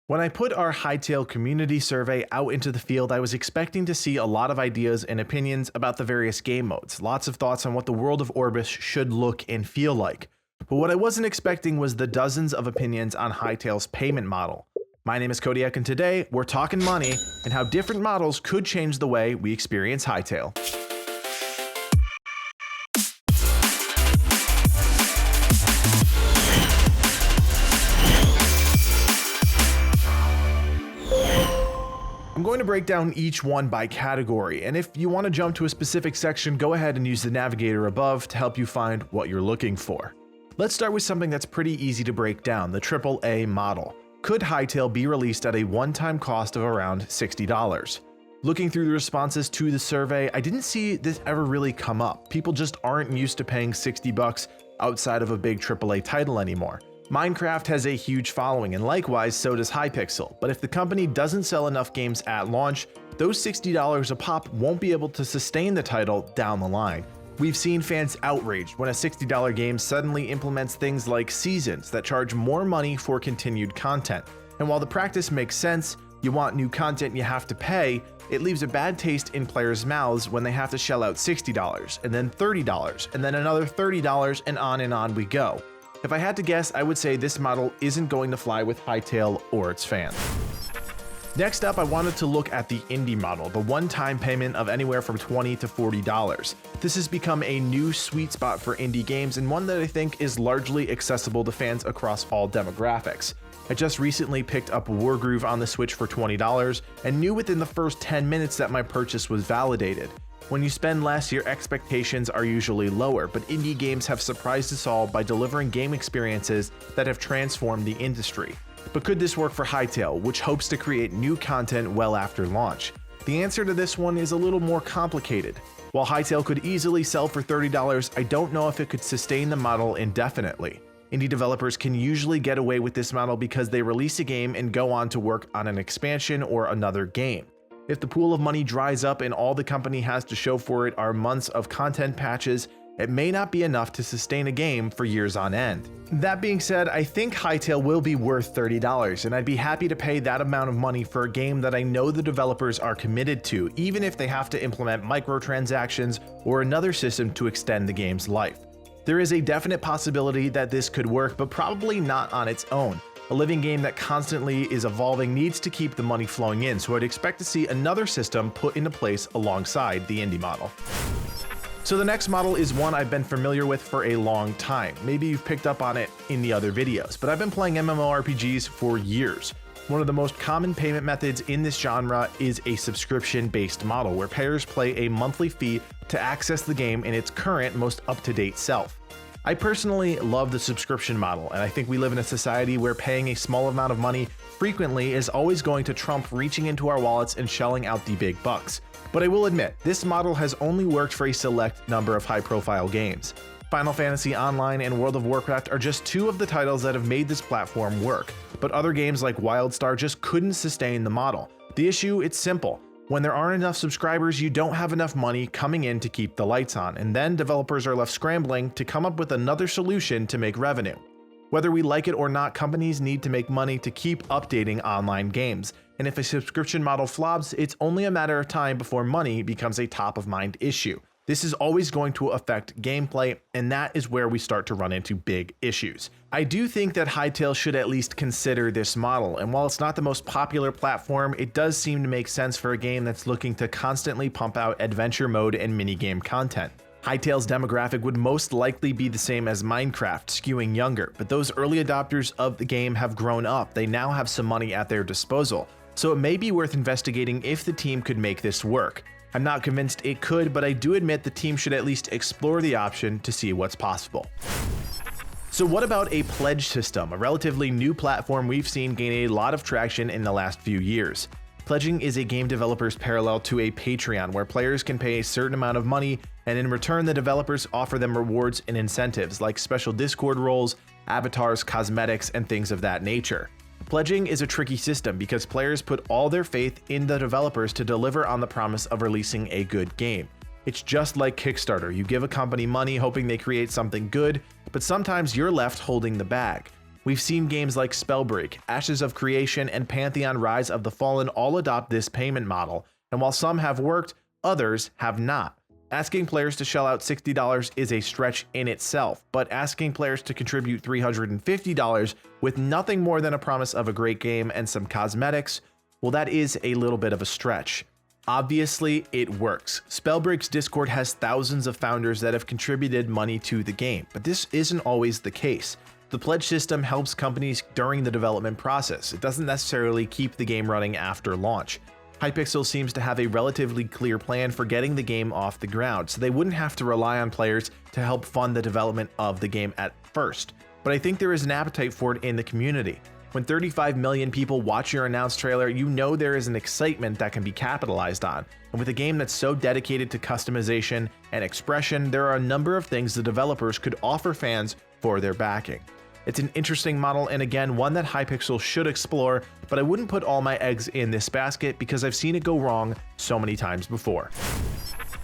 When I put our Hytale community survey out into the field, I was expecting to see a lot of ideas and opinions about the various game modes, lots of thoughts on what the world of Orbis should look and feel like. But what I wasn't expecting was the dozens of opinions on Hytale's payment model. My name is Codiak, and today we're talking money and how different models could change the way we experience Hytale. I'm going to break down each one by category, and if you want to jump to a specific section, go ahead and use the navigator above to help you find what you're looking for. Let's start with something that's pretty easy to break down, the AAA model. Could Hytale be released at a one-time cost of around $60? Looking through the responses to the survey, I didn't see this ever really come up. People just aren't used to paying $60 outside of a big AAA title anymore. Minecraft has a huge following, and likewise so does Hypixel, but if the company doesn't sell enough games at launch, those $60 a pop won't be able to sustain the title down the line. We've seen fans outraged when a $60 game suddenly implements things like seasons that charge more money for continued content. And while the practice makes sense, you want new content you have to pay, it leaves a bad taste in players' mouths when they have to shell out $60, and then $30, and then another $30, and on we go. If I had to guess, I would say this model isn't going to fly with Hytale or its fans. Next up, I wanted to look at the indie model, the one-time payment of anywhere from $20 to $40. This has become a new sweet spot for indie games, and one that I think is largely accessible to fans across all demographics. I just recently picked up WARGROOVE on the Switch for $20 and knew within the first 10 minutes that my purchase was validated. When you spend less, your expectations are usually lower, but indie games have surprised us all by delivering game experiences that have transformed the industry. But could this work for Hytale, which hopes to create new content well after launch? The answer to this one is a little more complicated. While Hytale could easily sell for $30, I don't know if it could sustain the model indefinitely. Indie developers can usually get away with this model because they release a game and go on to work on an expansion or another game. If the pool of money dries up and all the company has to show for it are months of content patches, it may not be enough to sustain a game for years on end. That being said, I think Hytale will be worth $30, and I'd be happy to pay that amount of money for a game that I know the developers are committed to, even if they have to implement microtransactions or another system to extend the game's life. There is a definite possibility that this could work, but probably not on its own. A living game that constantly is evolving needs to keep the money flowing in, so I'd expect to see another system put into place alongside the indie model. So the next model is one I've been familiar with for a long time. Maybe you've picked up on it in the other videos, but I've been playing MMORPGs for years. One of the most common payment methods in this genre is a subscription-based model where players pay a monthly fee to access the game in its current, most up-to-date self. I personally love the subscription model, and I think we live in a society where paying a small amount of money frequently is always going to trump reaching into our wallets and shelling out the big bucks. But I will admit, this model has only worked for a select number of high-profile games. Final Fantasy Online and World of Warcraft are just two of the titles that have made this platform work, but other games like WildStar just couldn't sustain the model. The issue, it's simple. When there aren't enough subscribers, you don't have enough money coming in to keep the lights on, and then developers are left scrambling to come up with another solution to make revenue. Whether we like it or not, companies need to make money to keep updating online games, and if a subscription model flops, it's only a matter of time before money becomes a top-of-mind issue. This is always going to affect gameplay, and that is where we start to run into big issues. I do think that Hytale should at least consider this model, and while it's not the most popular platform, it does seem to make sense for a game that's looking to constantly pump out adventure mode and minigame content. Hytale's demographic would most likely be the same as Minecraft, skewing younger, but those early adopters of the game have grown up. They now have some money at their disposal, so it may be worth investigating if the team could make this work. I'm not convinced it could, but I do admit the team should at least explore the option to see what's possible. So what about a pledge system, a relatively new platform we've seen gain a lot of traction in the last few years? Pledging is a game developer's parallel to a Patreon, where players can pay a certain amount of money, and in return the developers offer them rewards and incentives like special Discord roles, avatars, cosmetics, and things of that nature. Pledging is a tricky system because players put all their faith in the developers to deliver on the promise of releasing a good game. It's just like Kickstarter. You give a company money hoping they create something good, but sometimes you're left holding the bag. We've seen games like SPELLBREAK, Ashes of Creation, and PANTHEON Rise of the Fallen all adopt this payment model, and while some have worked, others have not. Asking players to shell out $60 is a stretch in itself, but asking players to contribute $350 with nothing more than a promise of a great game and some cosmetics, well, that is a little bit of a stretch. Obviously, it works. SPELLBREAK's Discord has thousands of founders that have contributed money to the game, but this isn't always the case. The pledge system helps companies during the development process. It doesn't necessarily keep the game running after launch. Hypixel seems to have a relatively clear plan for getting the game off the ground, so they wouldn't have to rely on players to help fund the development of the game at first. But I think there is an appetite for it in the community. When 35 million people watch your announced trailer, you know there is an excitement that can be capitalized on. And with a game that's so dedicated to customization and expression, there are a number of things the developers could offer fans for their backing. It's an interesting model, and again, one that Hypixel should explore, but I wouldn't put all my eggs in this basket because I've seen it go wrong so many times before.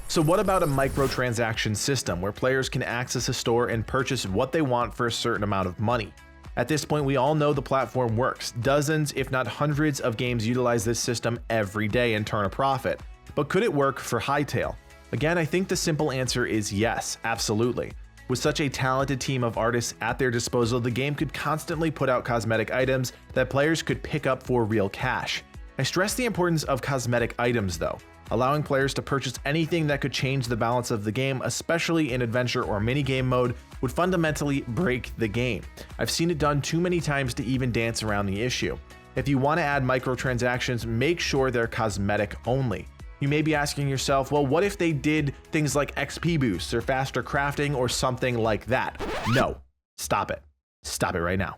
So what about a microtransaction system where players can access a store and purchase what they want for a certain amount of money? At this point, we all know the platform works. Dozens, if not hundreds, of games utilize this system every day and turn a profit. But could it work for Hytale? Again, I think the simple answer is yes, absolutely. With such a talented team of artists at their disposal, the game could constantly put out cosmetic items that players could pick up for real cash. I stress the importance of cosmetic items though. Allowing players to purchase anything that could change the balance of the game, especially in adventure or minigame mode, would fundamentally break the game. I've seen it done too many times to even dance around the issue. If you want to add microtransactions, make sure they're cosmetic only. You may be asking yourself, well, what if they did things like XP boosts or faster crafting or something like that? No, stop it. Stop it right now.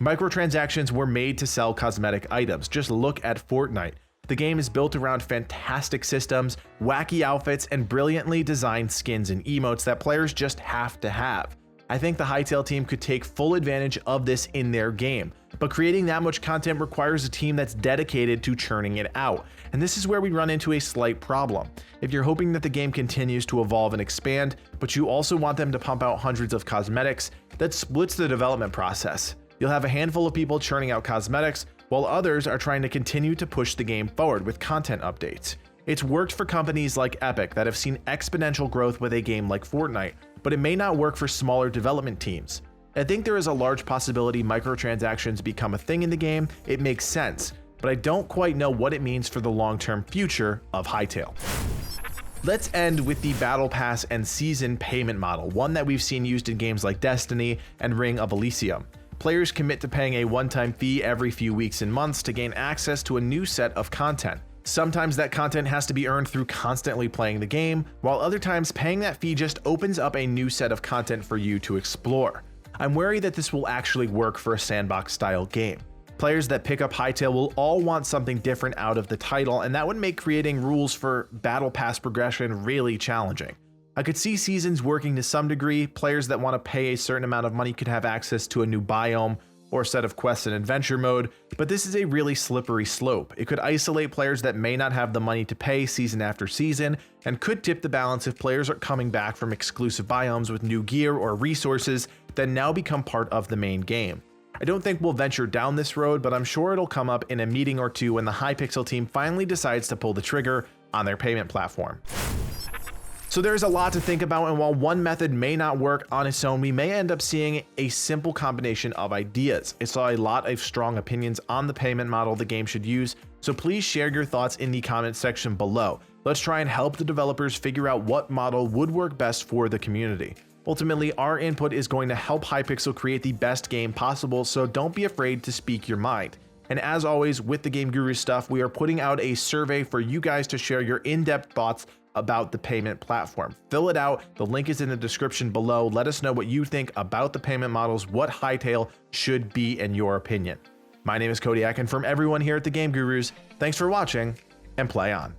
Microtransactions were made to sell cosmetic items. Just look at FORTNITE. The game is built around fantastic systems, wacky outfits, and brilliantly designed skins and emotes that players just have to have. I think the Hytale team could take full advantage of this in their game, but creating that much content requires a team that's dedicated to churning it out, and this is where we run into a slight problem. If you're hoping that the game continues to evolve and expand, but you also want them to pump out hundreds of cosmetics, that splits the development process. You'll have a handful of people churning out cosmetics, while others are trying to continue to push the game forward with content updates. It's worked for companies like Epic that have seen exponential growth with a game like FORTNITE, but it may not work for smaller development teams. I think there is a large possibility microtransactions become a thing in the game. It makes sense, but I don't quite know what it means for the long-term future of Hytale. Let's end with the Battle Pass and Season payment model, one that we've seen used in games like Destiny and Ring of Elysium. Players commit to paying a one-time fee every few weeks and months to gain access to a new set of content. Sometimes that content has to be earned through constantly playing the game, while other times paying that fee just opens up a new set of content for you to explore. I'm wary that this will actually work for a sandbox-style game. Players that pick up Hytale will all want something different out of the title, and that would make creating rules for Battle Pass progression really challenging. I could see seasons working to some degree. Players that want to pay a certain amount of money could have access to a new biome or set of quests in adventure mode, but this is a really slippery slope. It could isolate players that may not have the money to pay season after season, and could tip the balance if players are coming back from exclusive biomes with new gear or resources that now become part of the main game. I don't think we'll venture down this road, but I'm sure it'll come up in a meeting or two when the Hypixel team finally decides to pull the trigger on their payment platform. So there's a lot to think about, and while one method may not work on its own, we may end up seeing a simple combination of ideas. I saw a lot of strong opinions on the payment model the game should use, so please share your thoughts in the comment section below. Let's try and help the developers figure out what model would work best for the community. Ultimately, our input is going to help Hypixel create the best game possible, so don't be afraid to speak your mind. And as always, with the Game Guru stuff, we are putting out a survey for you guys to share your in-depth thoughts about the payment platform. Fill it out. The link is in the description below. Let us know what you think about the payment models, what Hytale should be in your opinion. My name is Codiak, and from everyone here at the Game Gurus, thanks for watching and play on.